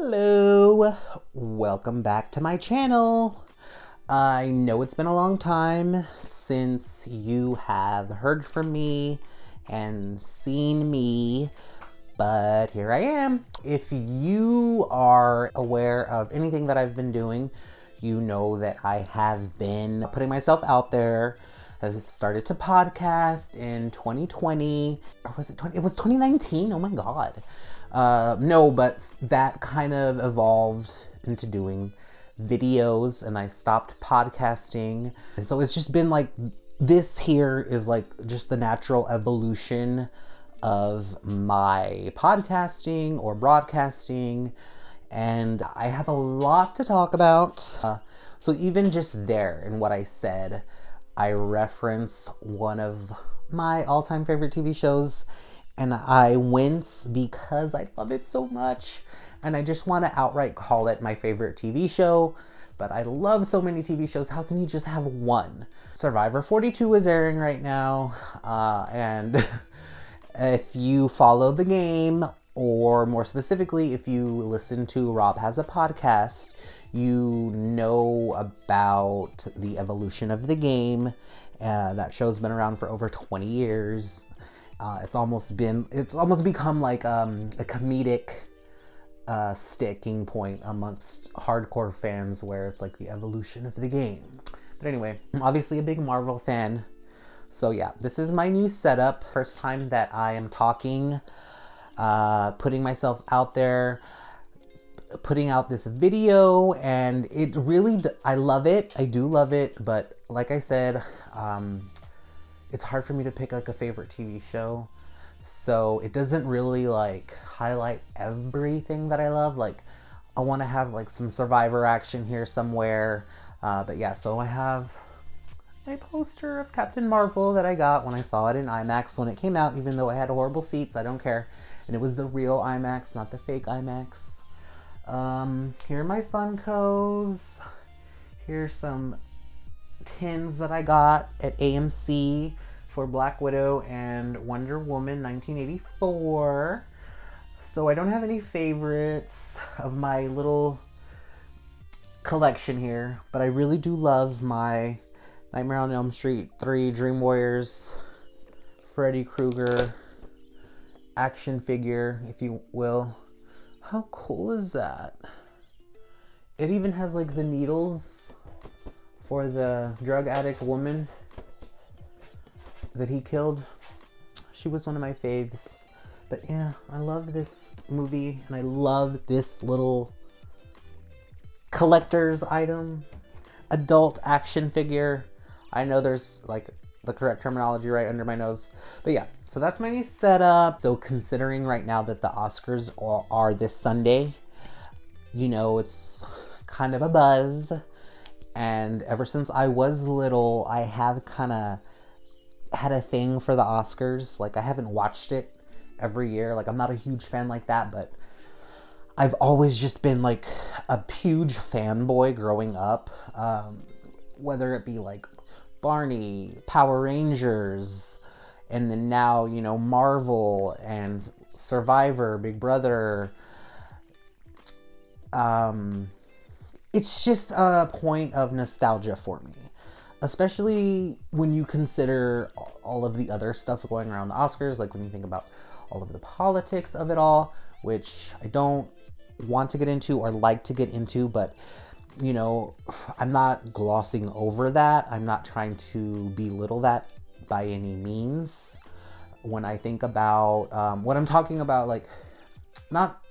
Hello, welcome back to my channel. I know it's been a long time since you have heard from me and seen me, but here I am. If you are aware of anything that I've been doing, you know that I have been putting myself out there. I've started to podcast in 2020, or was it 20? It was 2019. Oh my god. No, but that kind of evolved into doing videos, and I stopped podcasting. And so it's just been like, this here is like just the natural evolution of my podcasting or broadcasting, and I have a lot to talk about. So even just there in what I said, I reference one of my all-time favorite TV shows, and I wince because I love it so much, and I just want to outright call it my favorite TV show. But I love so many TV shows. How can you just have one? Survivor 42 is airing right now, and if you follow the game, or more specifically, if you listen to Rob Has a Podcast, you know about the evolution of the game. That show's been around for over 20 years. It's almost become like a comedic sticking point amongst hardcore fans, where it's like the evolution of the game. But anyway, I'm obviously a big Marvel fan. So yeah, this is my new setup. First time that I am talking, putting myself out there, putting out this video, and it really, I love it. I do love it, but like I said, it's hard for me to pick like a favorite TV show. So it doesn't really like highlight everything that I love. Like, I want to have like some Survivor action here somewhere. But yeah, so I have a poster of Captain Marvel that I got when I saw it in IMAX when it came out, even though I had horrible seats. I don't care. And it was the real IMAX, not the fake IMAX. Here are my Funkos. Here's some tins that I got at AMC for Black Widow and Wonder Woman 1984. So I don't have any favorites of my little collection here, but I really do love my Nightmare on Elm Street 3 Dream Warriors Freddy Krueger action figure, if you will. How cool is that? It even has like the needles for the drug addict woman that he killed. She was one of my faves. But yeah, I love this movie, and I love this little collector's item, adult action figure. I know there's like the correct terminology right under my nose, but yeah, so that's my new setup. So considering right now that the Oscars are this Sunday, you know, it's kind of a buzz, and ever since I was little, I have kind of had a thing for the Oscars. Like, I haven't watched it every year, like I'm not a huge fan like that, but I've always just been like a huge fanboy growing up, whether it be like Barney, Power Rangers, and then now, you know, Marvel and Survivor, Big Brother. It's just a point of nostalgia for me, especially when you consider all of the other stuff going around the Oscars, like when you think about all of the politics of it all, which I don't want to get into or like to get into, but you know, I'm not glossing over that. I'm not trying to belittle that by any means. When I think about what I'm talking about, like, not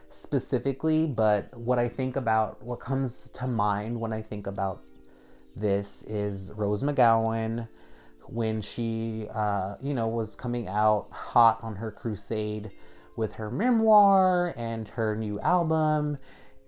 specifically, but what I think about, what comes to mind when I think about this is Rose McGowan, when she, you know, was coming out hot on her crusade with her memoir and her new album.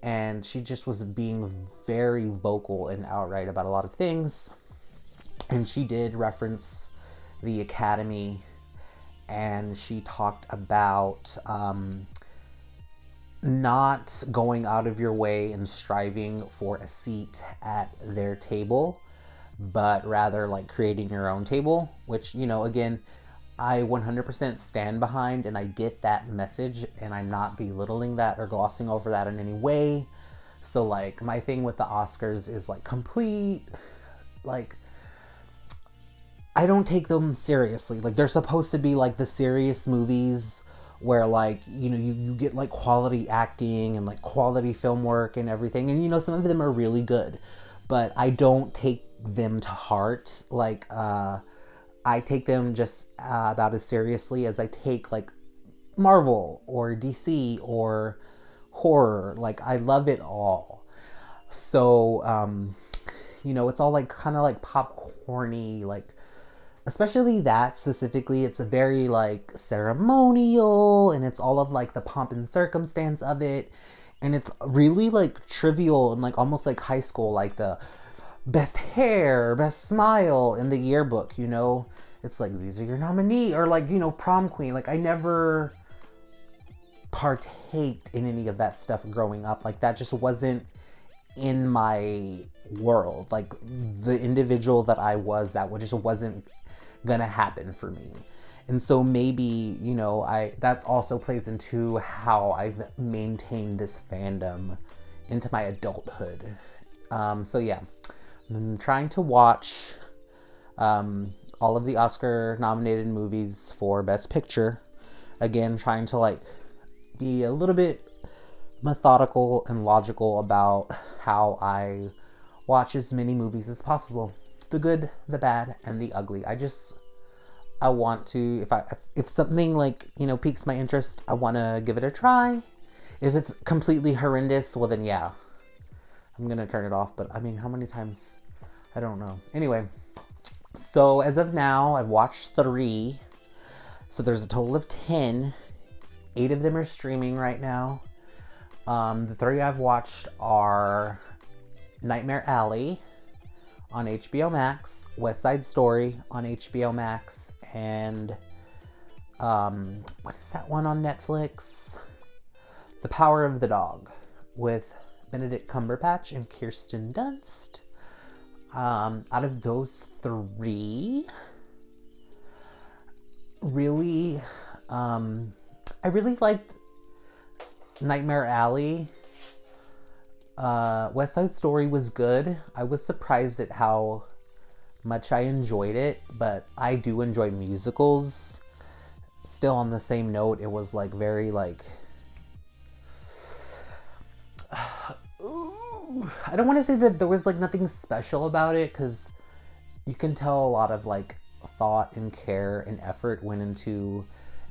And she just was being very vocal and outright about a lot of things. And she did reference the Academy, and she talked about not going out of your way and striving for a seat at their table, but rather like creating your own table, which, you know, again, I 100% stand behind, and I get that message, and I'm not belittling that or glossing over that in any way. So like my thing with the Oscars is like complete, like I don't take them seriously. Like they're supposed to be like the serious movies where like, you get like quality acting and like quality film work and everything. And some of them are really good. But I don't take them to heart. Like I take them just about as seriously as I take like Marvel or DC or horror. Like I love it all. So it's all like kind of like popcorny, like especially that specifically. It's a very like ceremonial, and it's all of like the pomp and circumstance of it, and it's really like trivial and like almost like high school, like the best hair, best smile in the yearbook. It's like these are your nominee, or like prom queen. Like I never partaked in any of that stuff growing up. Like that just wasn't in my world. Like the individual that I was, that just wasn't gonna happen for me. And so maybe that also plays into how I've maintained this fandom into my adulthood. So yeah, I'm trying to watch all of the Oscar nominated movies for Best Picture. Again, trying to like be a little bit methodical and logical about how I watch as many movies as possible. The good, the bad, and the ugly. I want to, if something like, piques my interest, I want to give it a try. If it's completely horrendous, well then yeah, I'm going to turn it off. But I mean, how many times? I don't know. Anyway, so as of now, I've watched 3. So there's a total of 10. 8 of them are streaming right now. The 3 I've watched are Nightmare Alley on HBO Max, West Side Story on HBO Max, and what is that one on Netflix? The Power of the Dog with Benedict Cumberbatch and Kirsten Dunst. Out of those 3, really, I really liked Nightmare Alley. West Side Story was good. I was surprised at how much I enjoyed it, but I do enjoy musicals. Still on the same note, it was like very like I don't want to say that there was like nothing special about it, because you can tell a lot of like thought and care and effort went into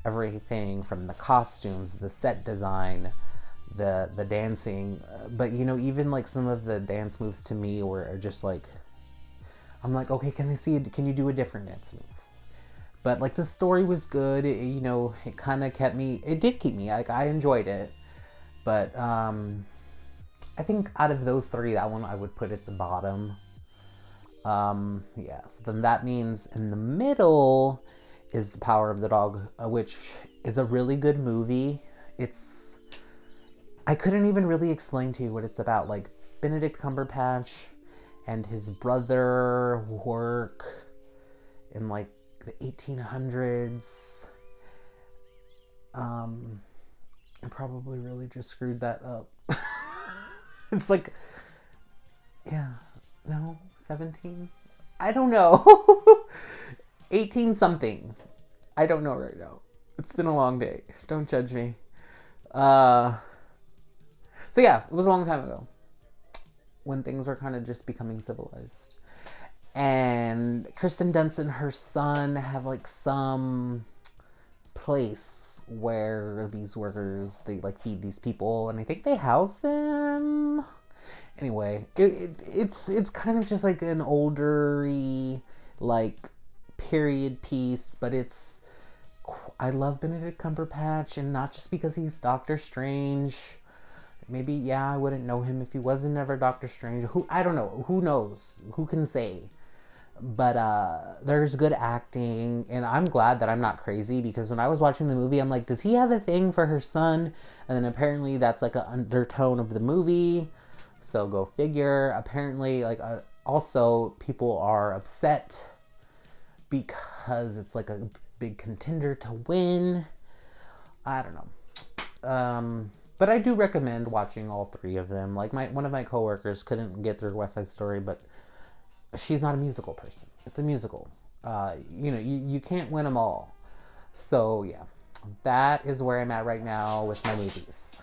everything from the costumes, the set design, the dancing, but even like some of the dance moves to me were just like, I'm like, okay, can you do a different dance move? But like the story was good. It kind of did keep me, like I enjoyed it. But I think out of those 3, that one I would put at the bottom. Yeah, so then that means in the middle is The Power of the Dog, which is a really good movie. I couldn't even really explain to you what it's about. Like Benedict Cumberbatch and his brother work in like the 1800s. I probably really just screwed that up. It's like, yeah, no, 17? I don't know. 18 something. I don't know right now. It's been a long day. Don't judge me. So yeah, it was a long time ago when things were kind of just becoming civilized. And Kirsten Dunst and her son have like some place where these workers, they like feed these people, and I think they house them. Anyway, it's kind of just like an older-y, like period piece, but I love Benedict Cumberbatch, and not just because he's Doctor Strange. Maybe, yeah, I wouldn't know him if he wasn't ever Doctor Strange. I don't know. Who knows? Who can say? But there's good acting, and I'm glad that I'm not crazy, because when I was watching the movie, I'm like, does he have a thing for her son? And then apparently that's like an undertone of the movie. So go figure. Apparently, like, also people are upset because it's like a big contender to win. I don't know. But I do recommend watching all three of them. Like one of my coworkers couldn't get through West Side Story, but she's not a musical person. It's a musical. You can't win them all. So yeah, that is where I'm at right now with my movies.